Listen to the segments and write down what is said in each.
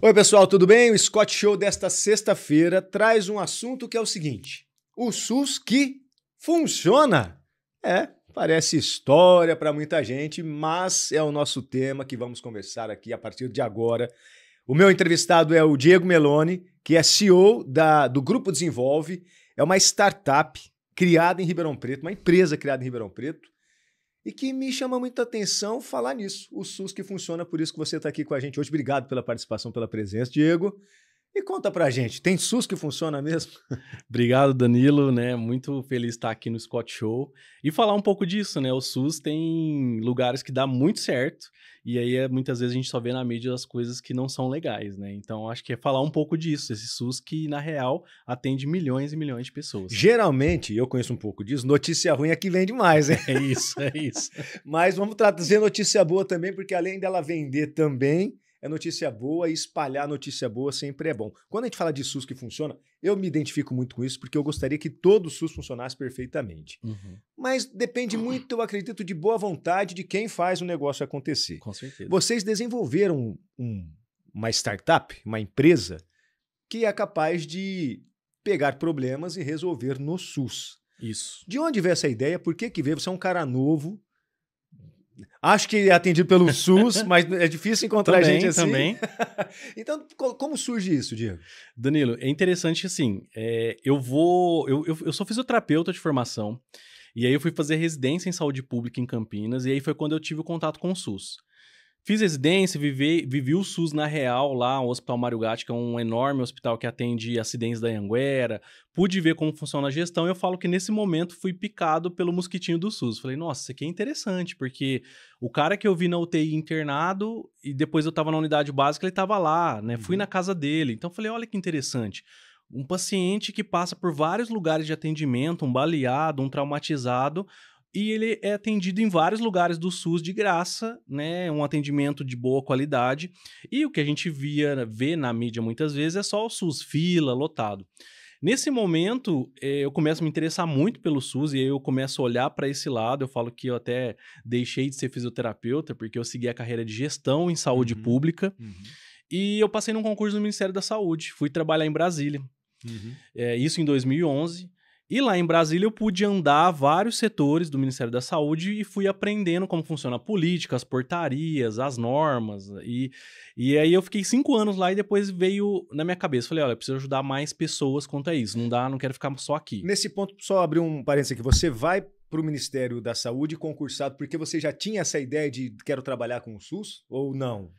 Oi, pessoal, tudo bem? O Scott Show desta sexta-feira traz um assunto que é o seguinte: o SUS que funciona. Parece história para muita gente, mas é o nosso tema que vamos conversar aqui a partir de agora. O meu entrevistado é o Diego Meloni, que é CEO do Grupo Desenvolve, é uma startup criada em Ribeirão Preto, uma empresa criada em Ribeirão Preto, e que me chama muita atenção falar nisso, o SUS que funciona, por isso que você está aqui com a gente hoje. Obrigado pela participação, pela presença, Diego. E conta pra gente, tem SUS que funciona mesmo? Obrigado, Danilo, né? Muito feliz de estar aqui no Scott Show e falar um pouco disso, né? O SUS tem lugares que dá muito certo e aí muitas vezes a gente só vê na mídia as coisas que não são legais, né? Então acho que é falar um pouco disso, esse SUS que na real atende milhões e milhões de pessoas. Geralmente, eu conheço um pouco disso, notícia ruim é que vende mais, hein? É isso, é isso. Mas vamos trazer notícia boa também, porque além dela vender também, é notícia boa e espalhar notícia boa sempre é bom. Quando a gente fala de SUS que funciona, eu me identifico muito com isso, porque eu gostaria que todo o SUS funcionasse perfeitamente. Uhum. Mas depende muito, eu acredito, de boa vontade de quem faz o negócio acontecer. Com certeza. Vocês desenvolveram uma startup, uma empresa, que é capaz de pegar problemas e resolver no SUS. Isso. De onde veio essa ideia? Por que veio? Você é um cara novo. Acho que é atendido pelo SUS, mas é difícil encontrar também, gente assim. Também. Então, como surge isso, Diego? Danilo, é interessante assim, eu sou fisioterapeuta de formação, e aí eu fui fazer residência em saúde pública em Campinas, e aí foi quando eu tive o contato com o SUS. Fiz residência, vivi o SUS na real lá, o Hospital Mário Gatti, que é um enorme hospital que atende acidentes da Anhanguera. Pude ver como funciona a gestão e eu falo que nesse momento fui picado pelo mosquitinho do SUS. Falei, nossa, isso aqui é interessante, porque o cara que eu vi na UTI internado e depois eu tava na unidade básica, ele tava lá, né? Fui na casa dele. Então falei, olha que interessante. Um paciente que passa por vários lugares de atendimento, um baleado, um traumatizado, e ele é atendido em vários lugares do SUS de graça, né? Um atendimento de boa qualidade. E o que a gente vê na mídia muitas vezes é só o SUS, fila, lotado. Nesse momento, eu começo a me interessar muito pelo SUS e aí eu começo a olhar para esse lado. Eu falo que eu até deixei de ser fisioterapeuta porque eu segui a carreira de gestão em saúde pública. E eu passei num concurso no Ministério da Saúde. Fui trabalhar em Brasília. Isso em 2011. E lá em Brasília eu pude andar vários setores do Ministério da Saúde e fui aprendendo como funciona a política, as portarias, as normas. E aí eu fiquei 5 anos lá e depois veio na minha cabeça. Falei, olha, eu preciso ajudar mais pessoas quanto a isso. Não quero ficar só aqui. Nesse ponto, só abrir um parênteses aqui. Você vai para o Ministério da Saúde concursado porque você já tinha essa ideia de quero trabalhar com o SUS ou não?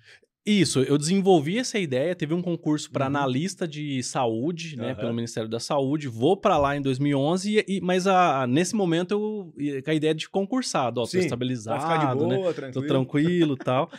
Isso, eu desenvolvi essa ideia, teve um concurso para analista de saúde, né, pelo Ministério da Saúde, vou para lá em 2011, mas nesse momento com a ideia de concursado, tô estabilizado, vai ficar de boa, né, tranquilo. tô tranquilo e tal.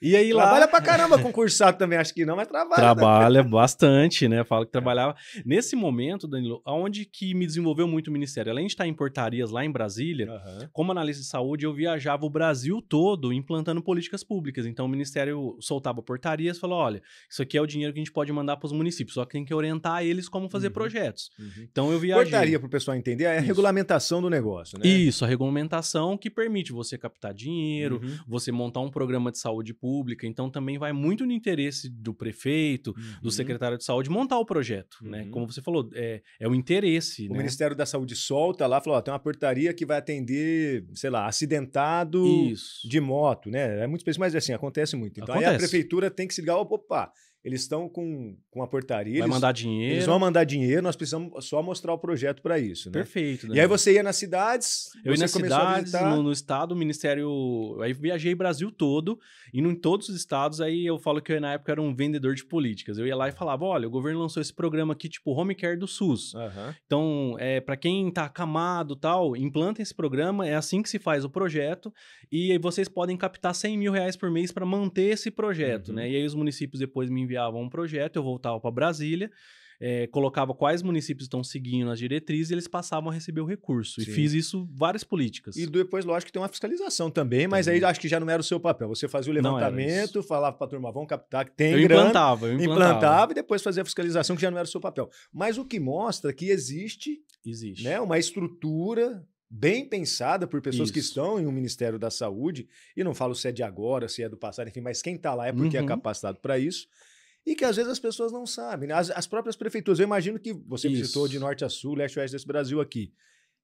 E aí trabalha pra caramba concursado também, acho que não, mas trabalha. Trabalha bastante, né? Falo que trabalhava. Nesse momento, Danilo, aonde que me desenvolveu muito o Ministério? Além de estar em portarias lá em Brasília, como analista de saúde, eu viajava o Brasil todo implantando políticas públicas. Então, o Ministério soltava portarias e falou, olha, isso aqui é o dinheiro que a gente pode mandar para os municípios, só que tem que orientar eles como fazer projetos. Então, eu viajei. Portaria, para o pessoal entender, é a regulamentação do negócio, né? Isso, a regulamentação que permite você captar dinheiro, você montar um programa de saúde pública. Então, também vai muito no interesse do prefeito, do secretário de saúde, montar o projeto, né? Como você falou, é o interesse, O né? Ministério da Saúde solta lá, falou, ó, tem uma portaria que vai atender, sei lá, acidentado de moto, né? É muito específico, mas assim, acontece muito. Então, aí a prefeitura tem que se ligar, opa, eles estão com a portaria. Vai mandar dinheiro. Eles vão mandar dinheiro, nós precisamos só mostrar o projeto para isso, né? Perfeito. E aí você ia nas cidades, eu ia nas cidades, no estado, o Ministério... Aí viajei o Brasil todo, indo em todos os estados, aí eu falo que eu na época era um vendedor de políticas. Eu ia lá e falava, olha, o governo lançou esse programa aqui, tipo Home Care do SUS. Então, para quem tá acamado e tal, implanta esse programa, é assim que se faz o projeto, e aí vocês podem captar R$100 mil por mês para manter esse projeto, né? E aí os municípios depois me enviavam um projeto, eu voltava para Brasília, colocava quais municípios estão seguindo as diretrizes e eles passavam a receber o recurso. E fiz isso várias políticas. E depois, lógico, que tem uma fiscalização também, mas aí acho que já não era o seu papel. Você fazia o levantamento, falava para a turma, vamos captar, que tem grana. Eu implantava e depois fazia a fiscalização, que já não era o seu papel. Mas o que mostra que existe. Né, uma estrutura bem pensada por pessoas que estão em um Ministério da Saúde, e não falo se é de agora, se é do passado, enfim, mas quem está lá é porque é capacitado para isso. e que às vezes as pessoas não sabem, né? As próprias prefeituras. Eu imagino que você visitou de norte a sul, leste a oeste desse Brasil aqui.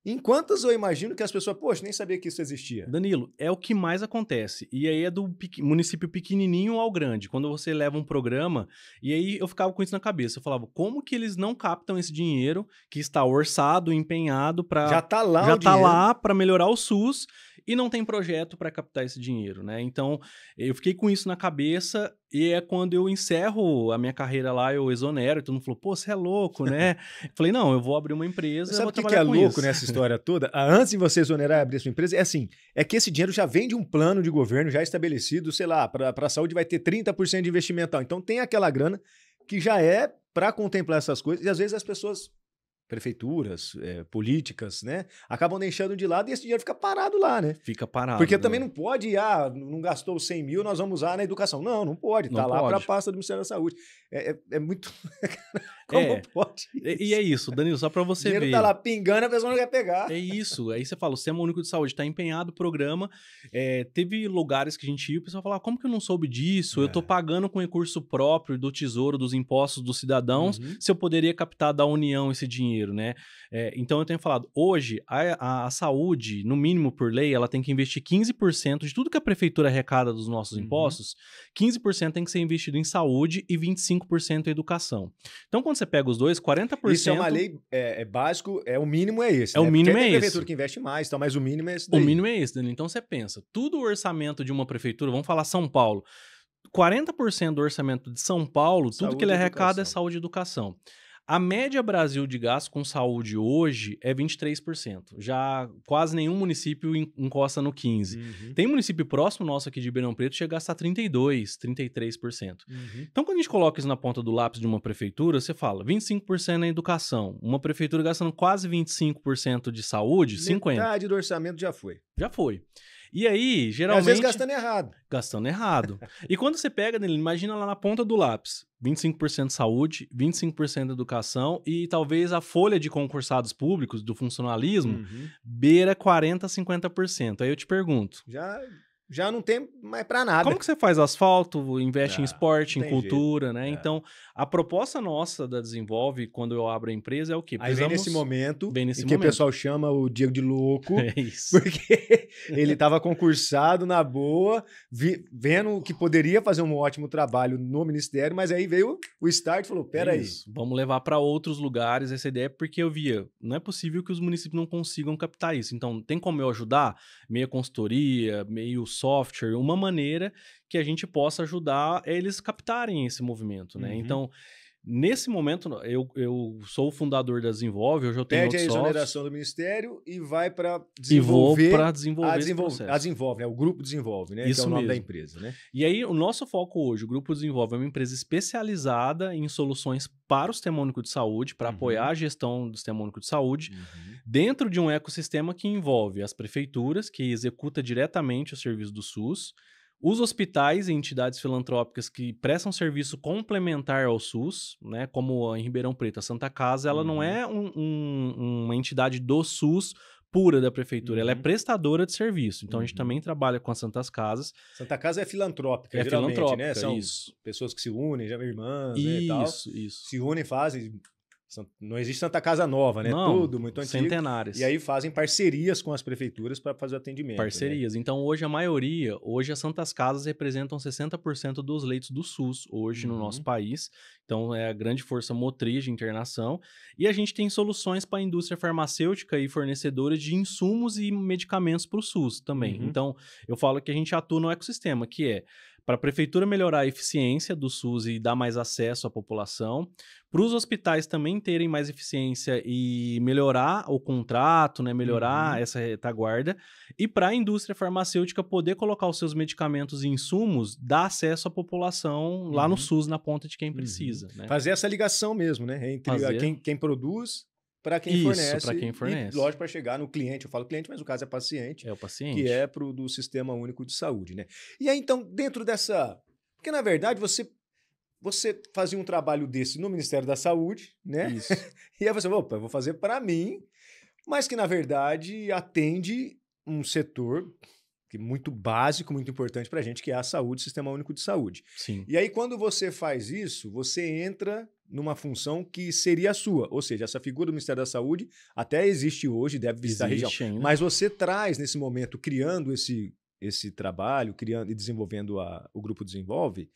Em quantas eu imagino que as pessoas, poxa, nem sabia que isso existia. Danilo, é o que mais acontece. E aí é do município pequenininho ao grande. Quando você leva um programa, e aí eu ficava com isso na cabeça. Eu falava, como que eles não captam esse dinheiro que está orçado, empenhado para Já tá lá já o tá dinheiro. lá para melhorar o SUS e não tem projeto para captar esse dinheiro, né? Então, eu fiquei com isso na cabeça e é quando eu encerro a minha carreira lá, eu exonero, e todo mundo falou, pô, você é louco, né? Eu falei, não, eu vou abrir uma empresa, eu Sabe vou o que trabalhar é com louco isso. nessa história toda? Antes de você exonerar e abrir sua empresa, é assim, é que esse dinheiro já vem de um plano de governo já estabelecido, sei lá, para a saúde vai ter 30% de investimento. Então tem aquela grana que já é para contemplar essas coisas, e às vezes as pessoas, prefeituras, políticas, né, acabam deixando de lado e esse dinheiro fica parado lá, né? Fica parado. Porque né? também não pode, não gastou 100 mil, nós vamos usar na educação. Não pode, Não tá lá para a pode. pasta do Ministério da Saúde. É muito... Como pode E é isso, Danilo, só pra O você dinheiro ver. tá lá pingando, a pessoa não quer pegar. É isso. Aí você fala, o Sistema Único de Saúde está empenhado o programa. Teve lugares que a gente ia e o pessoal falava, como que eu não soube disso? Eu tô pagando com recurso próprio do Tesouro, dos impostos dos cidadãos, se eu poderia captar da União esse dinheiro, né? Então eu tenho falado, hoje a saúde, no mínimo por lei, ela tem que investir 15% de tudo que a prefeitura arrecada dos nossos impostos, 15% tem que ser investido em saúde e 25% em educação. Então quando você pega os dois, 40%... Isso é uma lei básico, o mínimo é esse. O mínimo Porque é tem esse. prefeitura que investe mais, então, mas o mínimo é esse daí. O mínimo é esse, Danilo. Então você pensa, tudo o orçamento de uma prefeitura, vamos falar São Paulo, 40% do orçamento de São Paulo, tudo que ele arrecada é saúde e educação. A média Brasil de gasto com saúde hoje é 23%. Já quase nenhum município encosta no 15%. Tem município próximo nosso aqui de Ribeirão Preto que chega a gastar 32%, 33%. Então, quando a gente coloca isso na ponta do lápis de uma prefeitura, você fala 25% na educação. Uma prefeitura gastando quase 25% de saúde, 50%. Metade do orçamento já foi. Já foi. E aí, geralmente... Às vezes gastando errado. Gastando errado. E quando você pega, Danilo, imagina lá na ponta do lápis. 25% saúde, 25% educação e talvez a folha de concursados públicos do funcionalismo beira 40%, 50%. Aí eu te pergunto... Já não tem mais pra nada. Como que você faz asfalto, investe em esporte, em cultura, jeito. né? Então, a proposta nossa da Desenvolve, quando eu abro a empresa, é o quê? Aí vem nesse momento que o pessoal chama o Diego de louco. É isso. Porque ele estava concursado na boa, vendo que poderia fazer um ótimo trabalho no ministério, mas aí veio o start e falou, peraí. Vamos levar para outros lugares essa ideia, porque eu via, não é possível que os municípios não consigam captar isso. Então, tem como eu ajudar? Meia consultoria, meio software, uma maneira que a gente possa ajudar eles captarem esse movimento, né? Então, nesse momento, eu sou o fundador da Desenvolve, hoje eu tenho Pede a outros exoneração do ministério e vai para desenvolver... E vou para desenvolver esse processo. A Desenvolve, o Grupo Desenvolve, né? Isso que é o nome mesmo. da empresa, né? E aí, o nosso foco hoje, o Grupo Desenvolve, é uma empresa especializada em soluções para o Sistema Único de Saúde, para apoiar a gestão do Sistema Único de Saúde, dentro de um ecossistema que envolve as prefeituras, que executa diretamente o serviço do SUS, os hospitais e entidades filantrópicas que prestam serviço complementar ao SUS, né, como em Ribeirão Preto, a Santa Casa, ela não é uma entidade do SUS pura da prefeitura, ela é prestadora de serviço. Então, a gente também trabalha com as Santas Casas. Santa Casa é filantrópica, geralmente, filantrópica, né? São pessoas que se unem, já irmãs, né, e tal. Isso. Se unem e fazem... Não existe Santa Casa Nova, né? Não, tudo muito antigo. Centenárias. E aí fazem parcerias com as prefeituras para fazer o atendimento. Parcerias. Né? Então, hoje hoje as Santas Casas representam 60% dos leitos do SUS, hoje no nosso país. Então, é a grande força motriz de internação. E a gente tem soluções para a indústria farmacêutica e fornecedores de insumos e medicamentos para o SUS também. Então, eu falo que a gente atua no ecossistema, que é para a prefeitura melhorar a eficiência do SUS e dar mais acesso à população, para os hospitais também terem mais eficiência e melhorar o contrato, né, melhorar essa retaguarda, e para a indústria farmacêutica poder colocar os seus medicamentos e insumos, dar acesso à população lá no SUS, na ponta de quem precisa. Né? Fazer essa ligação mesmo, né? Entre quem produz para quem fornece. Isso, para quem fornece. E, lógico, para chegar no cliente. Eu falo cliente, mas o caso é paciente. É o paciente. Que é do Sistema Único de Saúde, né? E aí, então, dentro dessa... Porque, na verdade, você fazia um trabalho desse no Ministério da Saúde, né? Isso. E aí você falou, opa, eu vou fazer para mim, mas que, na verdade, atende um setor que é muito básico, muito importante para a gente, que é a saúde, Sistema Único de Saúde. Sim. E aí, quando você faz isso, você entra numa função que seria a sua. Ou seja, essa figura do Ministério da Saúde até existe hoje, deve visitar a região. Ainda. Mas você traz, nesse momento, criando esse trabalho, criando e desenvolvendo o Grupo Desenvolve,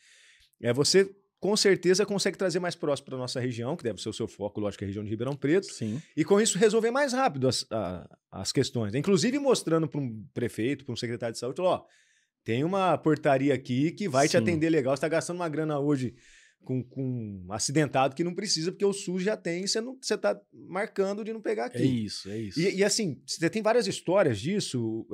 você com certeza consegue trazer mais próximo para a nossa região, que deve ser o seu foco, lógico, que é a região de Ribeirão Preto. Sim. E com isso resolver mais rápido as questões. Inclusive mostrando para um prefeito, para um secretário de saúde, ó, tem uma portaria aqui que vai te atender legal, você está gastando uma grana hoje com acidentado que não precisa, porque o SUS já tem, você está marcando de não pegar aqui. É isso. E assim, você tem várias histórias disso.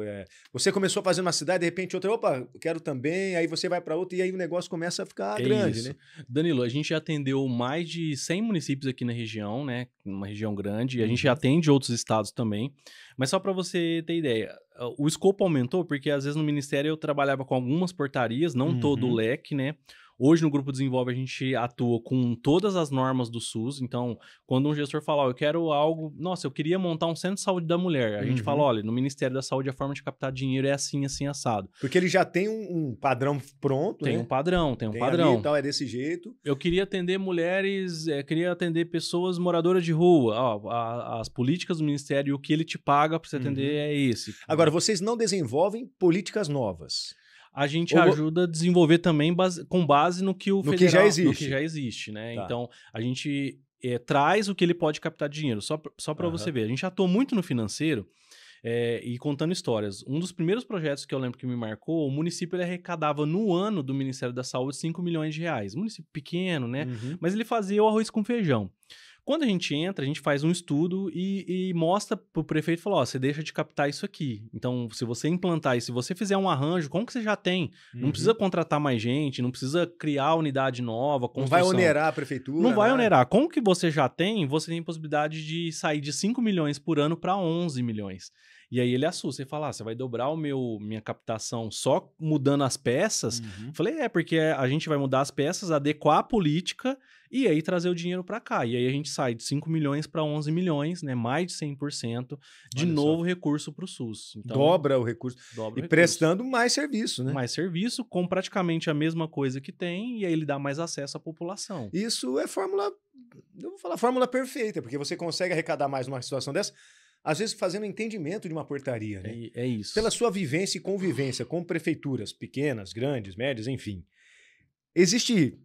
Você começou a fazer uma cidade, de repente outra, opa, quero também, aí você vai para outra e aí o negócio começa a ficar grande, né? Danilo, a gente já atendeu mais de 100 municípios aqui na região, né? Uma região grande, e a gente atende outros estados também. Mas só para você ter ideia, o escopo aumentou porque às vezes no Ministério eu trabalhava com algumas portarias, não todo o leque, né? Hoje, no Grupo Desenvolve, a gente atua com todas as normas do SUS. Então, quando um gestor fala, eu quero algo... Nossa, eu queria montar um centro de saúde da mulher. A gente fala, olha, no Ministério da Saúde, a forma de captar dinheiro é assim, assim, assado. Porque ele já tem um padrão pronto, Tem né? um padrão. Ali e tal, é desse jeito. Eu queria atender mulheres, queria atender pessoas moradoras de rua. As políticas do Ministério, o que ele te paga para você atender é esse. Agora, vocês não desenvolvem políticas novas. A gente ajuda a desenvolver também com base no que o federal... No que já existe, né? Tá. Então, a gente traz o que ele pode captar de dinheiro. Só para você ver. A gente atua muito no financeiro e contando histórias. Um dos primeiros projetos que eu lembro que me marcou, o município ele arrecadava no ano do Ministério da Saúde 5 milhões de reais. Município pequeno, né? Mas ele fazia o arroz com feijão. Quando a gente entra, a gente faz um estudo e mostra para o prefeito, fala, ó, você deixa de captar isso aqui. Então, se você implantar e se você fizer um arranjo, como que você já tem? Não precisa contratar mais gente, não precisa criar unidade nova, construção. Não vai onerar a prefeitura. Não vai onerar. Com o que você já tem, você tem possibilidade de sair de 5 milhões por ano para 11 milhões. E aí ele assusta, ele fala, você vai dobrar minha captação só mudando as peças? Falei, porque a gente vai mudar as peças, adequar a política e aí trazer o dinheiro para cá. E aí a gente sai de 5 milhões para 11 milhões, né? Mais de 100%, de novo recurso para o SUS. Então, dobra o recurso. Prestando mais serviço, né? Mais serviço, com praticamente a mesma coisa que tem, e aí ele dá mais acesso à população. Isso é eu vou falar fórmula perfeita, porque você consegue arrecadar mais numa situação dessa, às vezes fazendo entendimento de uma portaria, né? É isso. Pela sua vivência e convivência com prefeituras pequenas, grandes, médias, enfim. Existe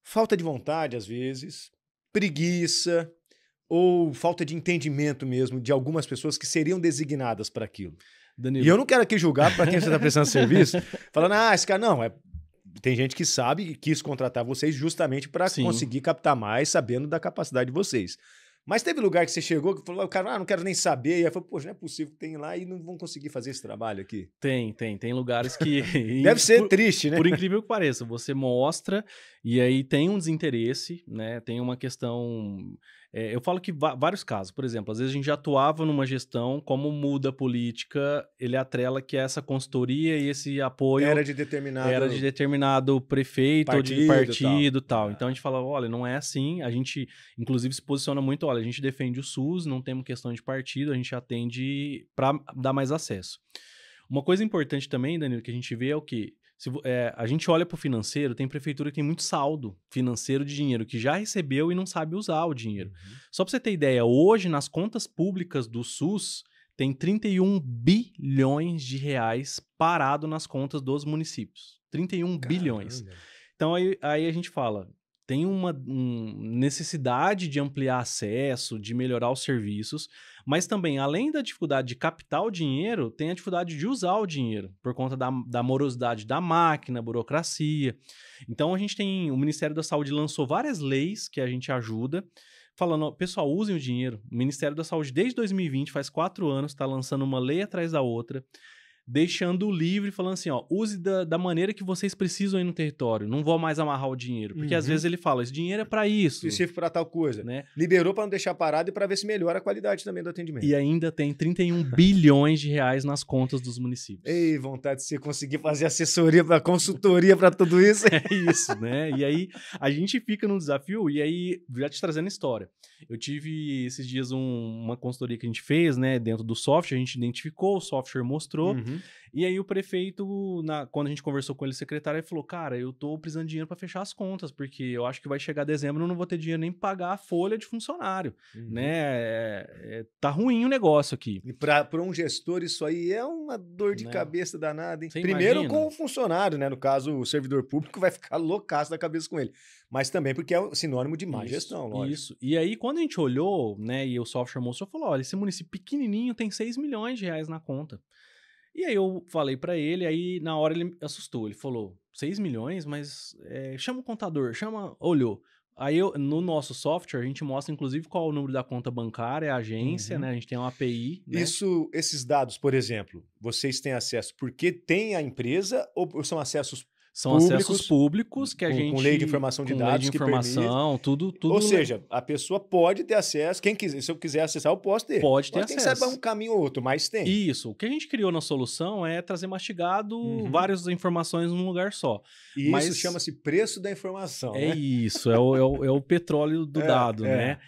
falta de vontade, às vezes, preguiça ou falta de entendimento mesmo de algumas pessoas que seriam designadas para aquilo. Danilo. E eu não quero aqui julgar para quem você está prestando serviço, falando, esse cara não, tem gente que sabe e quis contratar vocês justamente para conseguir captar mais, sabendo da capacidade de vocês. Mas teve lugar que você chegou que falou, o cara, não quero nem saber. E aí falou, poxa, não é possível que tem lá e não vão conseguir fazer esse trabalho aqui. Tem lugares que... Deve ser triste, né? Por incrível que pareça, você mostra e aí tem um desinteresse, né? Tem uma questão... eu falo que vários casos, por exemplo, às vezes a gente já atuava numa gestão, como muda a política, ele atrela que essa consultoria e esse apoio... Era de determinado prefeito ou de partido e tal. Então a gente fala, olha, não é assim. A gente, inclusive, se posiciona muito, olha, a gente defende o SUS, não temos questão de partido, a gente atende para dar mais acesso. Uma coisa importante também, Danilo, que a gente vê é o quê? A gente olha para o financeiro, tem prefeitura que tem muito saldo financeiro de dinheiro, que já recebeu e não sabe usar o dinheiro. Só para você ter ideia, hoje nas contas públicas do SUS, tem 31 bilhões de reais parado nas contas dos municípios. 31 bilhões. Então aí a gente fala, tem uma necessidade de ampliar acesso, de melhorar os serviços, mas também, além da dificuldade de captar o dinheiro, tem a dificuldade de usar o dinheiro, por conta da morosidade da máquina, burocracia. Então, o Ministério da Saúde lançou várias leis que a gente ajuda, falando, pessoal, usem o dinheiro. O Ministério da Saúde, desde 2020, faz 4 anos, está lançando uma lei atrás da outra, deixando livre, falando assim, use da maneira que vocês precisam aí no território, não vou mais amarrar o dinheiro, porque às vezes ele fala, esse dinheiro é para isso. E serve para tal coisa, né? Liberou para não deixar parado e para ver se melhora a qualidade também do atendimento. E ainda tem 31 bilhões de reais nas contas dos municípios. Ei, vontade de você conseguir fazer assessoria, para consultoria para tudo isso. É isso, né? E aí a gente fica num desafio, e aí já te trazendo história. Eu tive esses dias uma consultoria que a gente fez, né, dentro do software, a gente identificou, o software mostrou, E aí o prefeito, quando a gente conversou com ele, secretário, ele falou, cara, eu tô precisando de dinheiro para fechar as contas, porque eu acho que vai chegar dezembro e eu não vou ter dinheiro nem pra pagar a folha de funcionário, né? Tá ruim o negócio aqui. E para um gestor isso aí é uma dor de cabeça danada, hein? Você Primeiro imagina? com o funcionário, né? No caso, o servidor público vai ficar loucaço da cabeça com ele. Mas também porque é sinônimo de má gestão, lógico. Isso. E aí, quando a gente olhou, né, e o software mostrou, falou, olha, esse município pequenininho tem 6 milhões de reais na conta. E aí eu falei pra ele, aí na hora ele assustou, ele falou, 6 milhões, mas chama o contador, olhou. Aí no nosso software a gente mostra inclusive qual é o número da conta bancária, a agência, né, a gente tem uma API, né? Esses dados, por exemplo, vocês têm acesso porque tem a empresa ou são acessos São acessos públicos que a gente... Com lei de informação de dados que permite. Tudo. Ou seja, a pessoa pode ter acesso. Quem quiser, se eu quiser acessar, eu posso ter. Pode ter acesso. Tem que saber um caminho ou outro, mas tem. Isso. O que a gente criou na solução é trazer mastigado várias informações num lugar só. E isso chama-se preço da informação, né? É isso. É o petróleo do dado, né?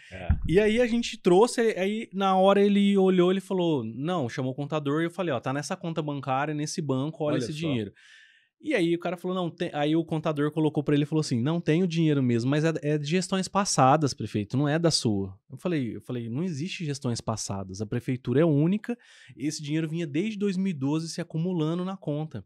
E aí a gente trouxe, aí na hora ele olhou, ele falou, não, chamou o contador e eu falei, ó, tá nessa conta bancária, nesse banco, olha esse dinheiro. E aí o cara falou, não, tem... Aí o contador colocou pra ele e falou assim, não tem o dinheiro mesmo, mas é de gestões passadas, prefeito, não é da sua. Eu falei, não existe gestões passadas, a prefeitura é única, esse dinheiro vinha desde 2012 se acumulando na conta.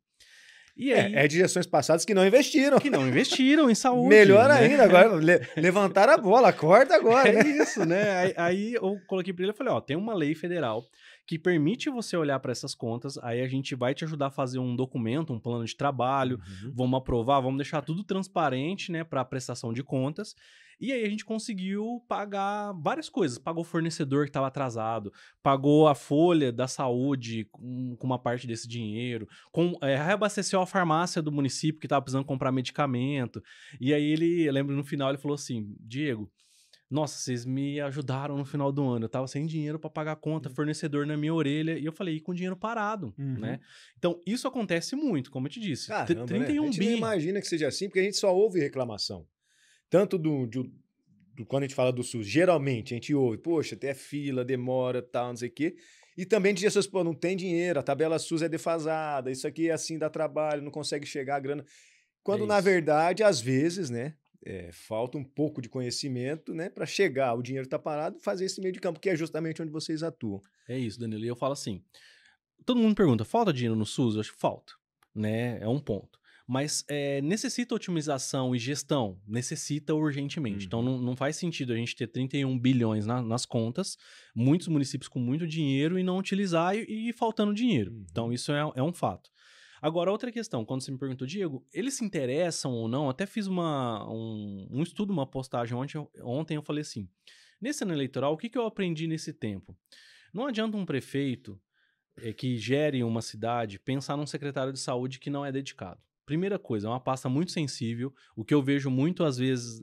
E aí, é de gestões passadas que não investiram. Que não investiram em saúde. Melhor né? ainda, agora levantaram a bola, acorda agora. É isso, né? Aí eu coloquei pra ele e falei, ó, tem uma lei federal que permite você olhar para essas contas, aí a gente vai te ajudar a fazer um documento, um plano de trabalho, vamos aprovar, vamos deixar tudo transparente, né, para prestação de contas. E aí a gente conseguiu pagar várias coisas. Pagou o fornecedor que estava atrasado, pagou a folha da saúde com uma parte desse dinheiro, reabasteceu a farmácia do município que estava precisando comprar medicamento. E aí eu lembro no final, ele falou assim, Diego, nossa, vocês me ajudaram no final do ano. Eu tava sem dinheiro para pagar a conta, fornecedor na minha orelha, e eu falei, e com dinheiro parado, né? Então, isso acontece muito, como eu te disse. Caramba, 31 né? A gente bi. não imagina que seja assim, porque a gente só ouve reclamação. Tanto quando a gente fala do SUS, geralmente a gente ouve, poxa, até fila, demora, tal, não sei o quê. E também de pessoas, pô, não tem dinheiro, a tabela SUS é defasada, isso aqui é assim, dá trabalho, não consegue chegar a grana. Quando, na verdade, às vezes, né? Falta um pouco de conhecimento, né, para chegar, o dinheiro está parado, fazer esse meio de campo, que é justamente onde vocês atuam. É isso, Danilo. E eu falo assim, todo mundo pergunta, falta dinheiro no SUS? Eu acho que falta, né, é um ponto. Mas necessita otimização e gestão? Necessita urgentemente. Então não faz sentido a gente ter 31 bilhões nas contas, muitos municípios com muito dinheiro e não utilizar e faltando dinheiro. Então isso é um fato. Agora, outra questão, quando você me perguntou, Diego, eles se interessam ou não? Até fiz um estudo, uma postagem ontem eu falei assim, nesse ano eleitoral, o que eu aprendi nesse tempo? Não adianta um prefeito que gere uma cidade pensar num secretário de saúde que não é dedicado. Primeira coisa, é uma pasta muito sensível. O que eu vejo muito, às vezes,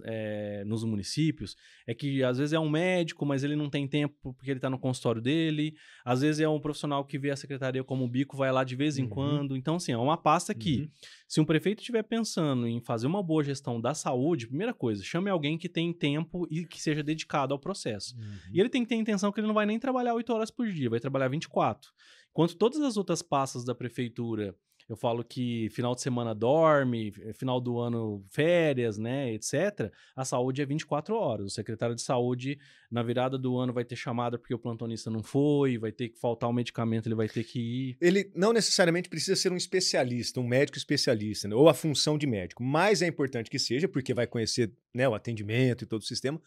nos municípios, é que, às vezes, é um médico, mas ele não tem tempo porque ele está no consultório dele. Às vezes, é um profissional que vê a secretaria como bico, vai lá de vez em quando. Então, assim, é uma pasta que, se um prefeito estiver pensando em fazer uma boa gestão da saúde, primeira coisa, chame alguém que tem tempo e que seja dedicado ao processo. E ele tem que ter a intenção que ele não vai nem trabalhar 8 horas por dia, vai trabalhar 24. Enquanto todas as outras pastas da prefeitura... Eu falo que final de semana dorme, final do ano férias, né, etc. A saúde é 24 horas. O secretário de saúde, na virada do ano, vai ter chamada porque o plantonista não foi, vai ter que faltar um medicamento, ele vai ter que ir. Ele não necessariamente precisa ser um especialista, um médico especialista, né, ou a função de médico. Mas é importante que seja, porque vai conhecer, né, o atendimento e todo o sistema.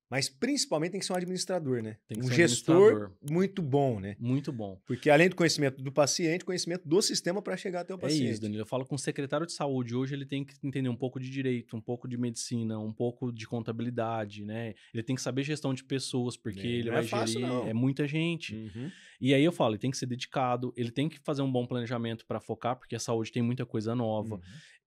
Mas principalmente tem que ser um administrador, né? Tem que ser um gestor muito bom, né? Muito bom. Porque além do conhecimento do paciente, conhecimento do sistema para chegar até o paciente. É isso, Danilo. Eu falo com o secretário de saúde hoje, ele tem que entender um pouco de direito, um pouco de medicina, um pouco de contabilidade, né? Ele tem que saber gestão de pessoas, porque ele vai gerir, é muita gente. E aí eu falo, ele tem que ser dedicado, ele tem que fazer um bom planejamento para focar, porque a saúde tem muita coisa nova.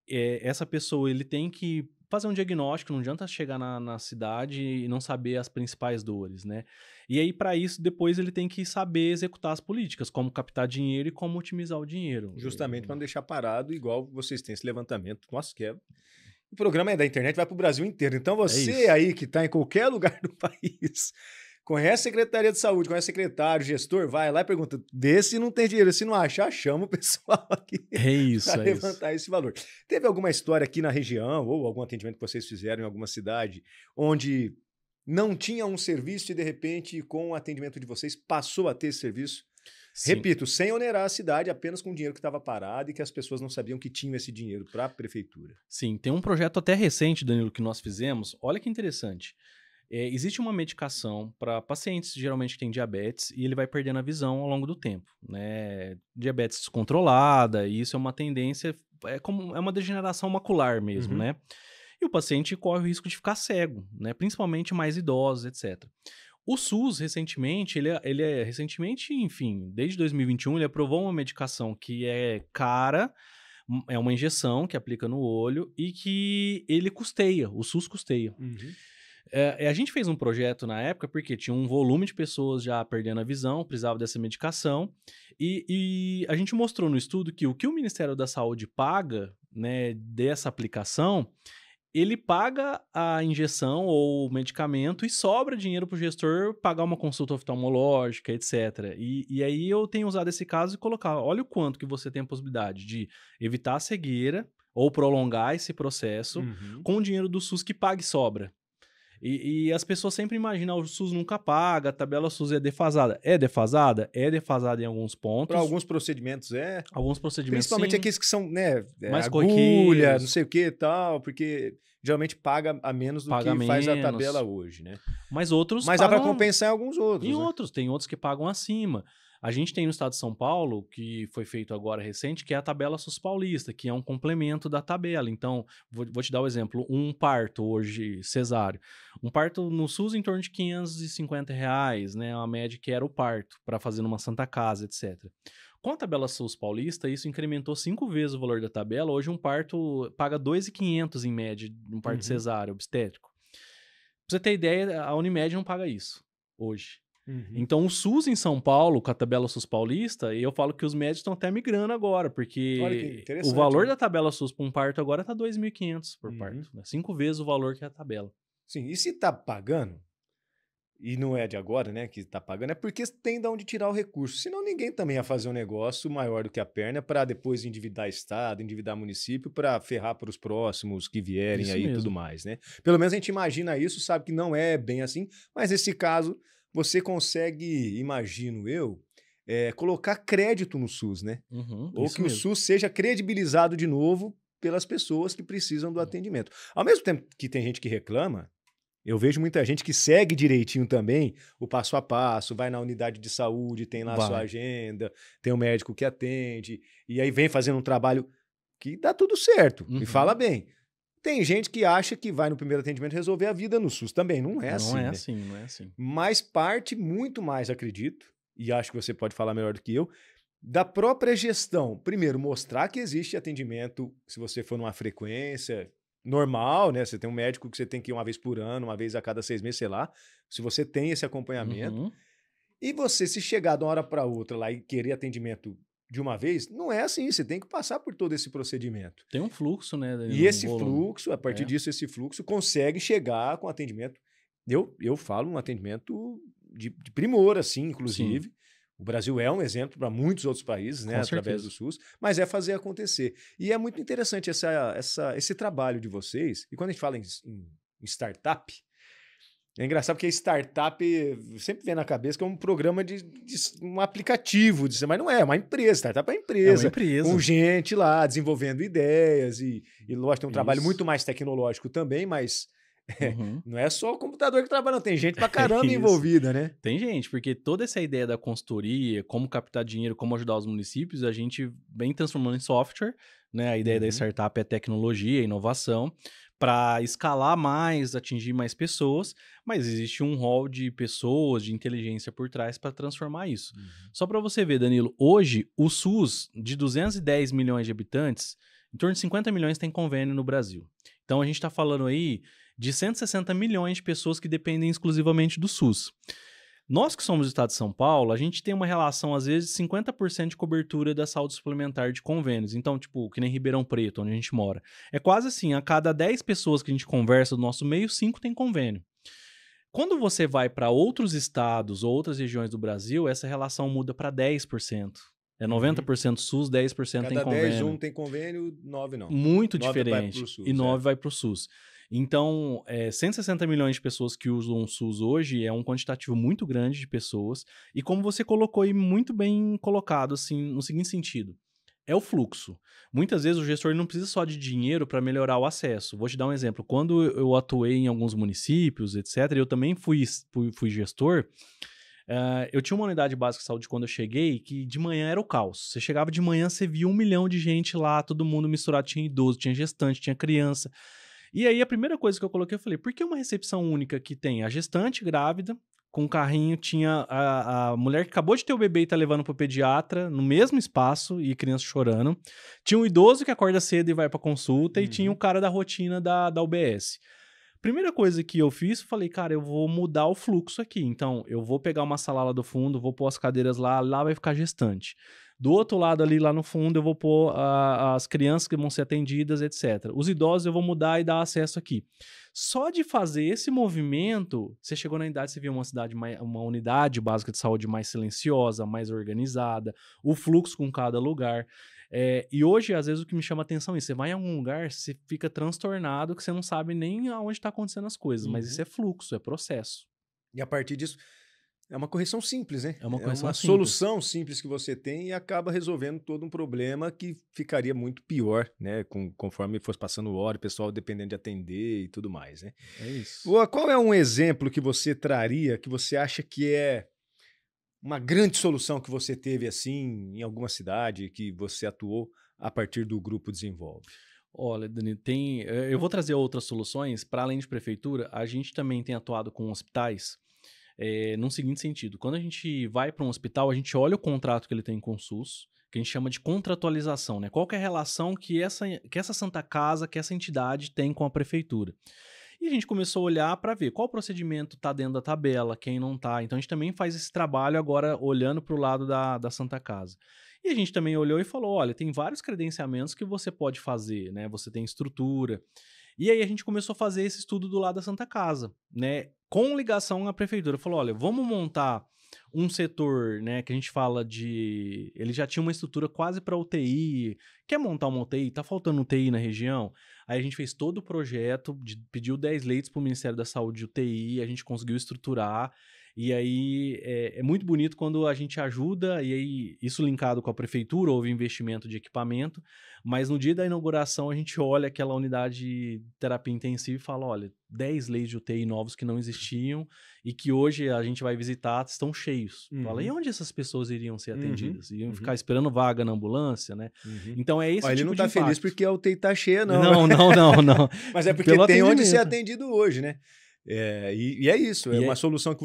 Essa pessoa, ele tem que fazer um diagnóstico, não adianta chegar na cidade e não saber as principais dores, né? E aí, para isso, depois ele tem que saber executar as políticas, como captar dinheiro e como otimizar o dinheiro. Justamente para não deixar parado, igual vocês têm esse levantamento. Nossa, o programa é da internet, vai para o Brasil inteiro. Então você aí que está em qualquer lugar do país, conhece a Secretaria de Saúde, conhece o secretário, gestor, vai lá e pergunta, vê se não tem dinheiro. Se não achar, chama o pessoal aqui É isso, para é isso. levantar esse valor. Teve alguma história aqui na região, ou algum atendimento que vocês fizeram em alguma cidade, onde não tinha um serviço e, de repente, com o atendimento de vocês, passou a ter esse serviço? Sim. Repito, sem onerar a cidade, apenas com o dinheiro que estava parado e que as pessoas não sabiam que tinham esse dinheiro para a prefeitura. Sim, tem um projeto até recente, Danilo, que nós fizemos. Olha que interessante. Existe uma medicação para pacientes, geralmente que têm diabetes, e ele vai perdendo a visão ao longo do tempo, né? Diabetes descontrolada, e isso é uma tendência, é uma degeneração macular mesmo, Uhum. né? E o paciente corre o risco de ficar cego, né? Principalmente mais idosos, etc. O SUS, recentemente, recentemente, enfim, desde 2021, ele aprovou uma medicação que é cara, é uma injeção que aplica no olho e que ele custeia, o SUS custeia. Uhum. A gente fez um projeto na época porque tinha um volume de pessoas já perdendo a visão, precisava dessa medicação, e a gente mostrou no estudo que o Ministério da Saúde paga, né, dessa aplicação, ele paga a injeção ou o medicamento e sobra dinheiro para o gestor pagar uma consulta oftalmológica, etc. E aí eu tenho usado esse caso e colocar, olha o quanto que você tem a possibilidade de evitar a cegueira ou prolongar esse processo Uhum. com o dinheiro do SUS que paga e sobra. E as pessoas sempre imaginam, o SUS nunca paga, a tabela SUS é defasada. É defasada? É defasada em alguns pontos. Para alguns procedimentos Alguns procedimentos, principalmente sim. aqueles que são, né, Mais agulha, corriqueiros. não sei o que e tal, porque geralmente paga a menos do Paga que faz a menos. tabela hoje, né? Mas outros Mas dá para pagam compensar em alguns outros, em né? outros. Tem outros que pagam acima. A gente tem no estado de São Paulo, que foi feito agora recente, que é a tabela SUS paulista, que é um complemento da tabela. Então, vou te dar o exemplo. Um parto hoje, cesáreo. Um parto no SUS em torno de R$550, né? A média que era o parto, para fazer numa Santa Casa, etc. Com a tabela SUS paulista, isso incrementou 5 vezes o valor da tabela. Hoje um parto paga R$2.500 em média, um parto cesáreo, obstétrico. Pra você ter ideia, a Unimed não paga isso hoje. Uhum. Então, o SUS em São Paulo, com a tabela SUS paulista, e eu falo que os médicos estão até migrando agora, Olha que porque interessante, o valor né? da tabela SUS para um parto agora tá R$2.500 por Uhum. parto, né? 5 vezes o valor que é a tabela. Sim, e se tá pagando, e não é de agora, né, que tá pagando, é porque tem de onde tirar o recurso. Senão ninguém também ia fazer um negócio maior do que a perna para depois endividar estado, endividar município, para ferrar para os próximos que vierem Isso aí e tudo mesmo. mais, né? Pelo menos a gente imagina isso, sabe que não é bem assim, mas nesse caso você consegue, imagino eu, colocar crédito no SUS, né? Uhum, Ou isso que o mesmo. SUS seja credibilizado de novo pelas pessoas que precisam do atendimento. Ao mesmo tempo que tem gente que reclama, eu vejo muita gente que segue direitinho também o passo a passo, vai na unidade de saúde, tem lá a sua Vai. agenda, tem um médico que atende, e aí vem fazendo um trabalho que dá tudo certo, e fala Uhum. bem. Tem gente que acha que vai no primeiro atendimento resolver a vida no SUS também, não é Não assim, é né? assim, não é assim. Mas parte muito mais, acredito, e acho que você pode falar melhor do que eu, da própria gestão. Primeiro, mostrar que existe atendimento, se você for numa frequência normal, né? Você tem um médico que você tem que ir uma vez por ano, uma vez a cada 6 meses, sei lá. Se você tem esse acompanhamento. Uhum. E você, se chegar de uma hora para outra lá e querer atendimento de uma vez, não é assim. Você tem que passar por todo esse procedimento. Tem um fluxo, né, E um esse volume. fluxo, a partir disso, esse fluxo consegue chegar com atendimento. Eu falo um atendimento de primor, assim, Sim, inclusive. O Brasil é um exemplo para muitos outros países, né, com através certeza. do SUS, mas é fazer acontecer. E é muito interessante esse trabalho de vocês. E quando a gente fala em startup, é engraçado porque startup sempre vem na cabeça que é um programa de um aplicativo, mas não é uma empresa. Startup é uma É uma empresa, com empresa. gente lá desenvolvendo ideias e lógico, tem um trabalho Isso. muito mais tecnológico também, mas Uhum. não é só o computador que trabalha, não. Tem gente pra É caramba isso. envolvida, né? Tem gente, porque toda essa ideia da consultoria, como captar dinheiro, como ajudar os municípios, a gente vem transformando em software, né? A ideia da startup é tecnologia, inovação, para escalar mais, atingir mais pessoas, mas existe um rol de pessoas, de inteligência por trás para transformar isso. Só para você ver, Danilo, hoje o SUS, de 210 milhões de habitantes, em torno de 50 milhões tem convênio no Brasil. Então a gente está falando aí de 160 milhões de pessoas que dependem exclusivamente do SUS. Nós que somos do estado de São Paulo, a gente tem uma relação, às vezes, de 50% de cobertura da saúde suplementar de convênios. Então, tipo, que nem Ribeirão Preto, onde a gente mora. É quase assim, a cada 10 pessoas que a gente conversa do nosso meio, 5 tem convênio. Quando você vai para outros estados ou outras regiões do Brasil, essa relação muda para 10%. É 90% SUS, 10% tem Cada 10, convênio. tem convênio, 9 não. Muito 9 vai diferente. pro SUS, E 9 vai para o SUS. Então, 160 milhões de pessoas que usam o SUS hoje é um quantitativo muito grande de pessoas. E como você colocou aí, muito bem colocado, assim, no seguinte sentido. É o fluxo. Muitas vezes o gestor não precisa só de dinheiro para melhorar o acesso. Vou te dar um exemplo. Quando eu atuei em alguns municípios, etc., eu também fui gestor. Eu tinha uma unidade básica de saúde quando eu cheguei, que de manhã era o caos. Você chegava de manhã, você via 1 milhão de gente lá, todo mundo misturado, tinha idoso, tinha gestante, tinha criança. E aí a primeira coisa que eu coloquei, eu falei, por que uma recepção única que tem a gestante grávida, com o carrinho, tinha a mulher que acabou de ter o bebê e tá levando pro pediatra, no mesmo espaço, e criança chorando. Tinha um idoso que acorda cedo e vai pra consulta, e tinha o cara da rotina da UBS. Primeira coisa que eu fiz, falei, cara, eu vou mudar o fluxo aqui. Então, eu vou pegar uma sala lá do fundo, vou pôr as cadeiras lá vai ficar gestante. Do outro lado ali, lá no fundo, eu vou pôr as crianças que vão ser atendidas, etc. Os idosos eu vou mudar e dar acesso aqui. Só de fazer esse movimento, você chegou na idade, você viu uma unidade básica de saúde mais silenciosa, mais organizada, o fluxo com cada lugar. E hoje, às vezes, o que me chama atenção é isso. Você vai em algum lugar, você fica transtornado, que você não sabe nem aonde está acontecendo as coisas. Mas isso é fluxo, é processo. E a partir disso, é uma correção simples, né? É uma correção simples. Solução simples que você tem e acaba resolvendo todo um problema que ficaria muito pior, né? Conforme fosse passando hora, o pessoal dependendo de atender e tudo mais, né? É isso. Qual é um exemplo que você traria, que você acha que é uma grande solução que você teve, assim, em alguma cidade, que você atuou a partir do Grupo Desenvolve? Olha, Dani, eu vou trazer outras soluções. Para além de prefeitura, a gente também tem atuado com hospitais num seguinte sentido. Quando a gente vai para um hospital, a gente olha o contrato que ele tem com o SUS, que a gente chama de contratualização, né? Qual que é a relação que essa Santa Casa, que essa entidade tem com a prefeitura. E a gente começou a olhar para ver qual procedimento está dentro da tabela, quem não está. Então a gente também faz esse trabalho agora olhando para o lado da Santa Casa. E a gente também olhou e falou, olha, tem vários credenciamentos que você pode fazer, né? Você tem estrutura. E aí a gente começou a fazer esse estudo do lado da Santa Casa, né? Com ligação à prefeitura. Falou, olha, vamos montar um setor, né, que a gente fala de... Ele já tinha uma estrutura quase para UTI. Quer montar uma UTI? Tá faltando UTI na região? Aí a gente fez todo o projeto, pediu 10 leitos para o Ministério da Saúde de UTI, a gente conseguiu estruturar. E aí é muito bonito quando a gente ajuda, e aí isso linkado com a prefeitura, houve investimento de equipamento, mas no dia da inauguração a gente olha aquela unidade de terapia intensiva e fala, olha, 10 leitos de UTI novos que não existiam e que hoje a gente vai visitar estão cheios. Fala, e onde essas pessoas iriam ser atendidas? Iriam ficar esperando vaga na ambulância, né? Então é esse Ele tipo não de tá impacto. feliz porque a UTI tá cheia, não. Não. Mas é porque tem onde ser atendido hoje, né? E é isso, é uma solução que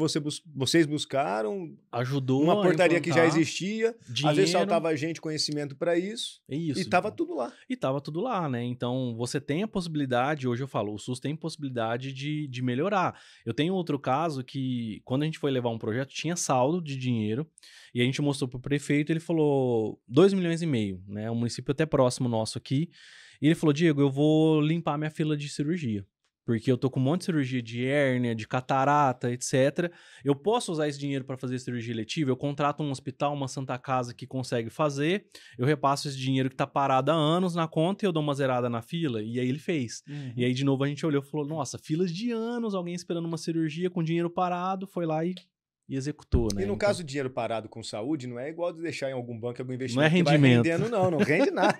vocês buscaram, ajudou uma portaria que já existia, dinheiro, às vezes faltava gente, conhecimento para isso, e estava tudo lá. E estava tudo lá, né? Então você tem a possibilidade, hoje eu falo, o SUS tem possibilidade de melhorar. Eu tenho outro caso que, quando a gente foi levar um projeto, tinha saldo de dinheiro, e a gente mostrou pro prefeito, ele falou 2,5 milhões, né? Um município até próximo nosso aqui, e ele falou, Diego, eu vou limpar minha fila de cirurgia. Porque eu tô com um monte de cirurgia de hérnia, de catarata, etc. Eu posso usar esse dinheiro para fazer cirurgia eletiva? Eu contrato um hospital, uma Santa Casa que consegue fazer, eu repasso esse dinheiro que tá parado há anos na conta e eu dou uma zerada na fila. E aí ele fez. E aí, de novo, a gente olhou e falou, nossa, filas de anos, alguém esperando uma cirurgia com dinheiro parado, foi lá e executou, né? E no caso, dinheiro parado com saúde, não é igual de deixar em algum banco, algum investimento não é rendimento. Que vai rendendo, não rende nada.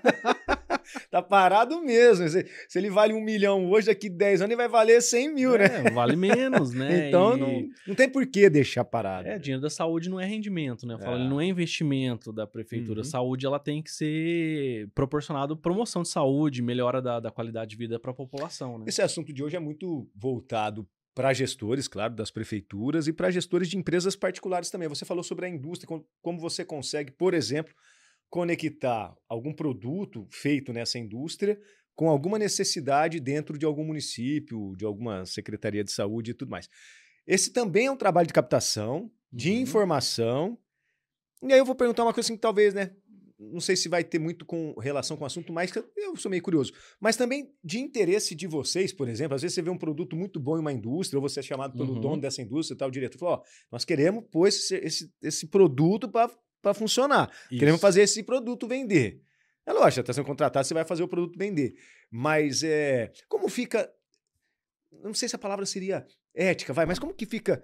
Tá parado mesmo. Se ele vale 1 milhão hoje, daqui 10 anos ele vai valer 100 mil, né? Vale menos, né? Então não tem por que deixar parado. Dinheiro da saúde não é rendimento, né? Eu falo, ele não é investimento da prefeitura. Saúde, ela tem que ser proporcionado promoção de saúde, melhora da qualidade de vida para a população, né? Esse assunto de hoje é muito voltado para gestores, claro, das prefeituras e para gestores de empresas particulares também. Você falou sobre a indústria, como você consegue, por exemplo, conectar algum produto feito nessa indústria com alguma necessidade dentro de algum município, de alguma secretaria de saúde e tudo mais. Esse também é um trabalho de captação, de informação. E aí eu vou perguntar uma coisa assim que talvez, né, não sei se vai ter muito com relação com o assunto, mas eu sou meio curioso. Mas também de interesse de vocês, por exemplo, às vezes você vê um produto muito bom em uma indústria, ou você é chamado pelo dono dessa indústria, tal, o diretor fala, ó, nós queremos pôr esse produto para funcionar. Isso. Queremos fazer esse produto vender. É lógico, está sendo contratado, você vai fazer o produto vender. Mas como fica... Não sei se a palavra seria ética, mas como que fica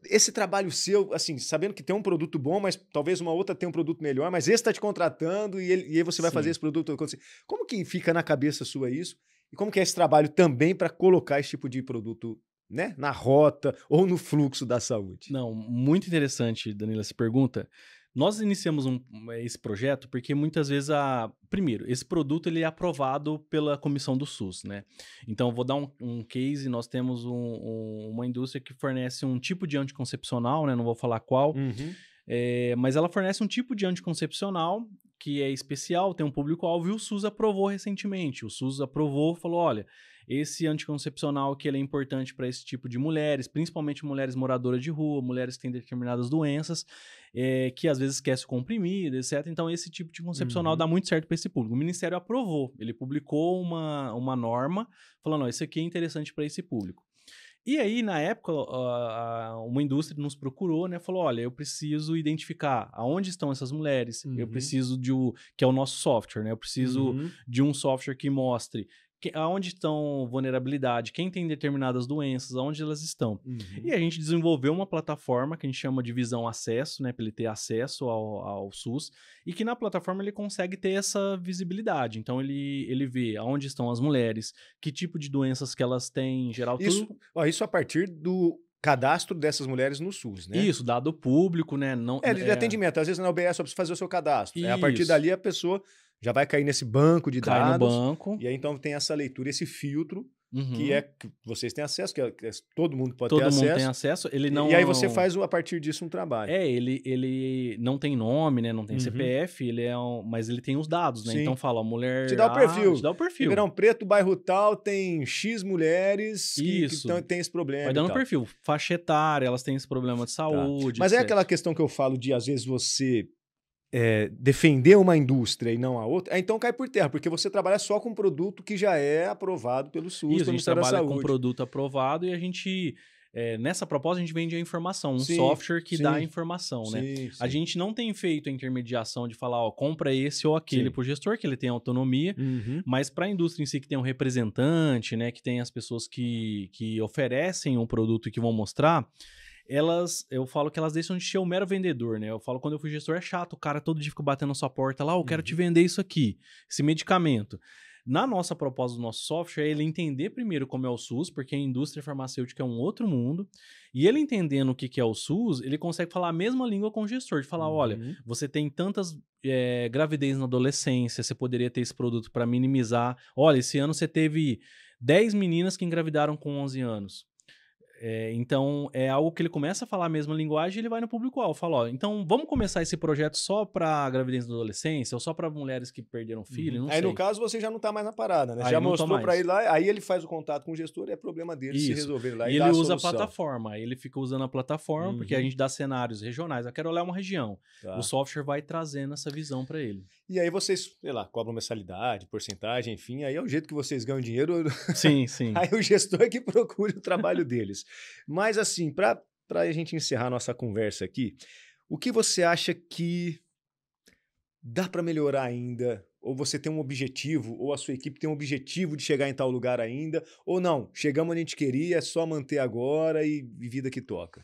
esse trabalho seu, assim, sabendo que tem um produto bom, mas talvez uma outra tenha um produto melhor, mas esse está te contratando e aí você vai fazer esse produto acontecer. Como que fica na cabeça sua isso? E como que é esse trabalho também para colocar esse tipo de produto, né, na rota ou no fluxo da saúde? Não, muito interessante, Danila, essa pergunta. Nós iniciamos esse projeto porque muitas vezes primeiro, esse produto ele é aprovado pela comissão do SUS, né? Então, vou dar um case, nós temos uma indústria que fornece um tipo de anticoncepcional, né? Não vou falar qual, mas ela fornece um tipo de anticoncepcional que é especial, tem um público-alvo e o SUS aprovou recentemente. O SUS aprovou, falou, olha, esse anticoncepcional que ele é importante para esse tipo de mulheres, principalmente mulheres moradoras de rua, mulheres que têm determinadas doenças, que às vezes esquece o comprimido, etc. Então, esse tipo de concepcional dá muito certo para esse público. O Ministério aprovou, ele publicou uma norma falando, ó, isso aqui é interessante para esse público. E aí, na época, uma indústria nos procurou, né? Falou, olha, eu preciso identificar aonde estão essas mulheres, eu preciso que é o nosso software, né? Eu preciso de um software que mostre aonde estão vulnerabilidade, quem tem determinadas doenças, aonde elas estão. E a gente desenvolveu uma plataforma que a gente chama de Visão Acesso, né, para ele ter acesso ao SUS, e que na plataforma ele consegue ter essa visibilidade. Então ele vê aonde estão as mulheres, que tipo de doenças que elas têm, em geral, tudo. Isso a partir do cadastro dessas mulheres no SUS, né? Isso, dado público, né? Não, de atendimento. Às vezes na UBS só precisa fazer o seu cadastro. A partir Isso. dali a pessoa já vai cair nesse banco de dados. Cai no banco. E aí então tem essa leitura, esse filtro, que vocês têm acesso, que todo mundo pode ter Todo acesso. mundo tem acesso. Ele não... E aí você faz a partir disso um trabalho. Ele não tem nome, né? Não tem CPF, mas ele tem os dados, né? Sim. Então fala, a mulher... Te dá o perfil. Te dá o perfil. Ribeirão Preto, bairro tal, tem X mulheres que tem esse problema. Vai dando perfil. Faixa etária, elas têm esse problema de saúde, Mas etc. é aquela questão que eu falo de, às vezes, você defender uma indústria e não a outra, então cai por terra, porque você trabalha só com um produto que já é aprovado pelo SUS, Isso, pelo a gente Ministério da trabalha Saúde. com produto aprovado e a gente... nessa proposta, a gente vende a informação, software que dá a informação, né? A gente não tem feito a intermediação de falar, ó, compra esse ou aquele pro gestor, que ele tem autonomia, mas para a indústria em si, que tem um representante, né, que tem as pessoas que oferecem um produto e que vão mostrar, eu falo que elas deixam de ser o mero vendedor, né? Eu falo, quando eu fui gestor, é chato, o cara todo dia fica batendo na sua porta lá, eu quero te vender isso aqui, esse medicamento. Na nossa proposta do nosso software, é ele entender primeiro como é o SUS, porque a indústria farmacêutica é um outro mundo, e ele entendendo o que é o SUS, ele consegue falar a mesma língua com o gestor, de falar, olha, você tem tantas gravidez na adolescência, você poderia ter esse produto para minimizar. Olha, esse ano você teve 10 meninas que engravidaram com 11 anos. Então, é algo que ele começa a falar a mesma linguagem e ele vai no público-alvo. Fala, ó, então vamos começar esse projeto só para gravidez na adolescência ou só para mulheres que perderam filho? Não sei. Aí, no caso, você já não tá mais na parada, né? Aí Já mostrou para ele lá, aí ele faz o contato com o gestor e é problema dele se resolver lá e ele usa a plataforma. Aí ele fica usando a plataforma, porque a gente dá cenários regionais. Eu quero olhar uma região. O software vai trazendo essa visão para ele. E aí vocês, sei lá, cobram mensalidade, porcentagem, enfim, aí é o jeito que vocês ganham dinheiro. Sim. Aí o gestor é que procura o trabalho deles. Mas assim, para a gente encerrar a nossa conversa aqui, o que você acha que dá para melhorar ainda? Ou você tem um objetivo, ou a sua equipe tem um objetivo de chegar em tal lugar ainda, ou não, chegamos onde a gente queria, é só manter agora e vida que toca?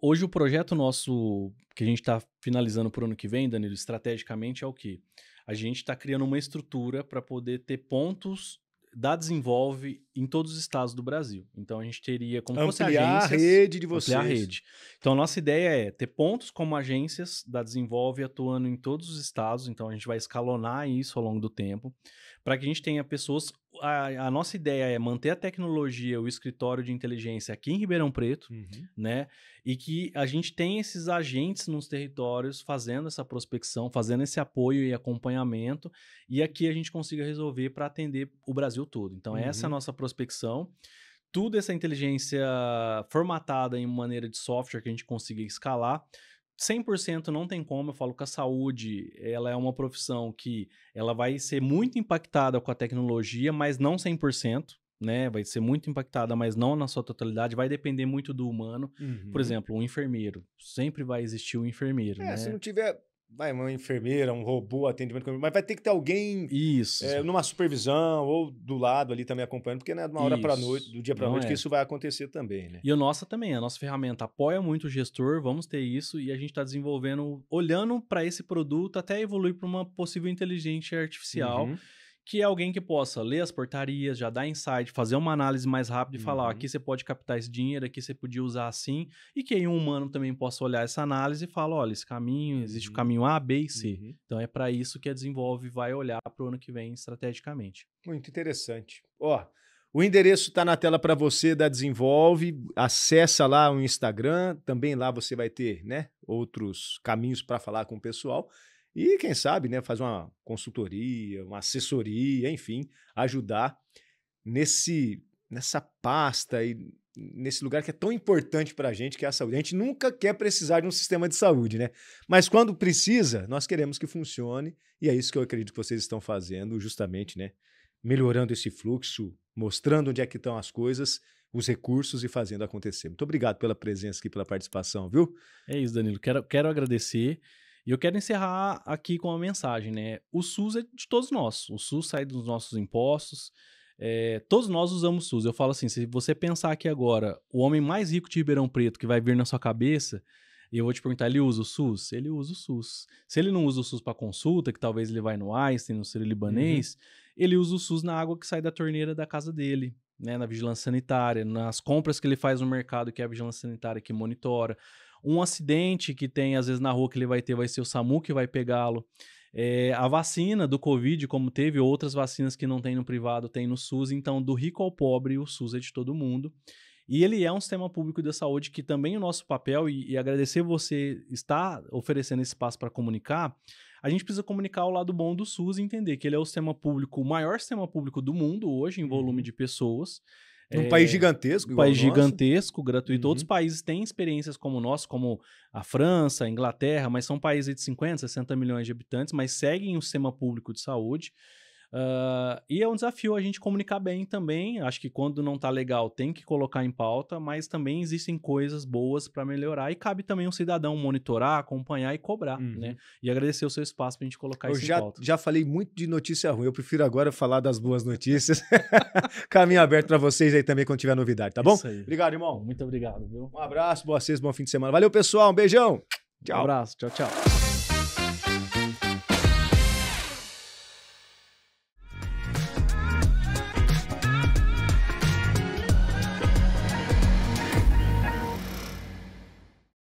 Hoje o projeto nosso, que a gente está finalizando para o ano que vem, Danilo, estrategicamente é o quê? A gente está criando uma estrutura para poder ter pontos da Desenvolve em todos os estados do Brasil. Então a gente teria como fosse agências... Ampliar a rede de vocês. Ampliar a rede. Então a nossa ideia é ter pontos como agências da Desenvolve atuando em todos os estados. Então a gente vai escalonar isso ao longo do tempo para que a gente tenha pessoas... A nossa ideia é manter a tecnologia, o escritório de inteligência aqui em Ribeirão Preto, né? E que a gente tenha esses agentes nos territórios fazendo essa prospecção, fazendo esse apoio e acompanhamento, e aqui a gente consiga resolver para atender o Brasil todo. Então essa é a nossa prospecção. Tudo essa inteligência formatada em maneira de software que a gente consiga escalar. 100% não tem como, eu falo que a saúde, ela é uma profissão que ela vai ser muito impactada com a tecnologia, mas não 100%, né? Vai ser muito impactada, mas não na sua totalidade, vai depender muito do humano. Por exemplo, um enfermeiro, sempre vai existir um enfermeiro, né? Se não tiver, vai uma enfermeira, um robô, atendimento, mas vai ter que ter alguém Isso. numa supervisão ou do lado ali também acompanhando, porque não é de uma hora para noite, do dia para noite que isso vai acontecer também, né? E a nossa também, a nossa ferramenta apoia muito o gestor, vamos ter isso, e a gente está desenvolvendo, olhando para esse produto até evoluir para uma possível inteligência artificial, que é alguém que possa ler as portarias, já dar insight, fazer uma análise mais rápida e falar, ó, aqui você pode captar esse dinheiro, aqui você podia usar assim, e que aí um humano também possa olhar essa análise e falar, olha, esse caminho, existe o caminho A, B e C. Então é para isso que a Desenvolve vai olhar para o ano que vem estrategicamente. Muito interessante. Ó, o endereço está na tela para você da Desenvolve, acessa lá o Instagram, também lá você vai ter, né, outros caminhos para falar com o pessoal. E quem sabe, né, fazer uma consultoria, uma assessoria, enfim, ajudar nessa pasta e nesse lugar que é tão importante para a gente, que é a saúde. A gente nunca quer precisar de um sistema de saúde, né? Mas quando precisa, nós queremos que funcione e é isso que eu acredito que vocês estão fazendo, justamente, né? Melhorando esse fluxo, mostrando onde é que estão as coisas, os recursos e fazendo acontecer. Muito obrigado pela presença aqui, pela participação, viu? É isso, Danilo. Quero agradecer. E eu quero encerrar aqui com uma mensagem, né? O SUS é de todos nós. O SUS sai dos nossos impostos. Todos nós usamos o SUS. Eu falo assim, se você pensar aqui agora, o homem mais rico de Ribeirão Preto que vai vir na sua cabeça, e eu vou te perguntar, ele usa o SUS? Ele usa o SUS. Se ele não usa o SUS para consulta, que talvez ele vai no Einstein, no Sírio-Libanês, ele usa o SUS na água que sai da torneira da casa dele, né? Na vigilância sanitária, nas compras que ele faz no mercado, que é a vigilância sanitária que monitora. Um acidente que tem, às vezes, na rua que ele vai ter, vai ser o SAMU que vai pegá-lo. A vacina do Covid, como teve outras vacinas que não tem no privado, tem no SUS. Então, do rico ao pobre, o SUS é de todo mundo. E ele é um sistema público da saúde que também o nosso papel, e agradecer você estar oferecendo esse espaço para comunicar, a gente precisa comunicar o lado bom do SUS e entender que ele é o sistema público, o maior sistema público do mundo hoje, em volume de pessoas. Um país gigantesco. Um país gigantesco, gratuito. Outros países têm experiências como o nosso, como a França, a Inglaterra, mas são países de 50, 60 milhões de habitantes, mas seguem o sistema público de saúde. E é um desafio a gente comunicar bem também. Acho que quando não tá legal tem que colocar em pauta, mas também existem coisas boas para melhorar e cabe também um cidadão monitorar, acompanhar e cobrar, né? E agradecer o seu espaço pra gente colocar isso em pauta. Já falei muito de notícia ruim, eu prefiro agora falar das boas notícias. Caminho aberto para vocês aí também quando tiver novidade, tá bom? Isso aí. Obrigado, irmão. Muito obrigado, viu? Um abraço, boa sexta, bom fim de semana. Valeu, pessoal, um beijão. Tchau. Um abraço, tchau, tchau.